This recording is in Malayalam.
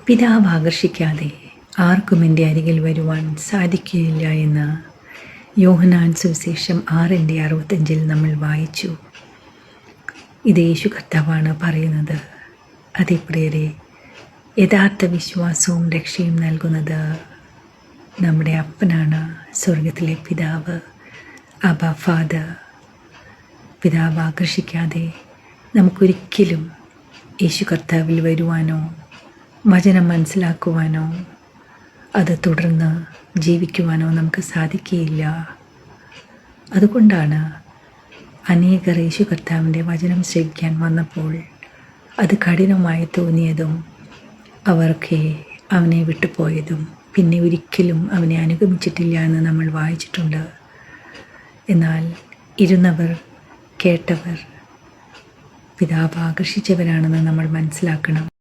പിതാവ് ആകർഷിക്കാതെ ആർക്കും എൻ്റെ അരികിൽ വരുവാൻ സാധിക്കുകയില്ല എന്ന് യോഹന്നാൻ സുവിശേഷം 6:65 നമ്മൾ വായിച്ചു. ഇത് യേശു കർത്താവാണ് പറയുന്നത്. അതേ പ്രിയരെ, യഥാർത്ഥ വിശ്വാസവും രക്ഷയും നൽകുന്നത് നമ്മുടെ അപ്പനാണ്, സ്വർഗത്തിലെ പിതാവ്, അബ്ബാ ഫാദർ. പിതാവ് ആകർഷിക്കാതെ നമുക്കൊരിക്കലും യേശു കർത്താവിൽ വരുവാനോ വചനം മനസ്സിലാക്കുവാനോ അത് തുടർന്ന് ജീവിക്കുവാനോ നമുക്ക് സാധിക്കുകയില്ല. അതുകൊണ്ടാണ് അനേകർ യേശു കർത്താവിൻ്റെ വചനം ശ്രവിക്കാൻ വന്നപ്പോൾ അത് കഠിനമായി തോന്നിയതും അവർക്ക് അവനെ വിട്ടുപോയതും പിന്നെ ഒരിക്കലും അവനെ അനുഗമിച്ചിട്ടില്ല എന്ന് നമ്മൾ വായിച്ചിട്ടുണ്ട്. എന്നാൽ ഇരുന്നവർ, കേട്ടവർ പിതാവ് ആകർഷിച്ചവരാണെന്ന് നമ്മൾ മനസ്സിലാക്കണം.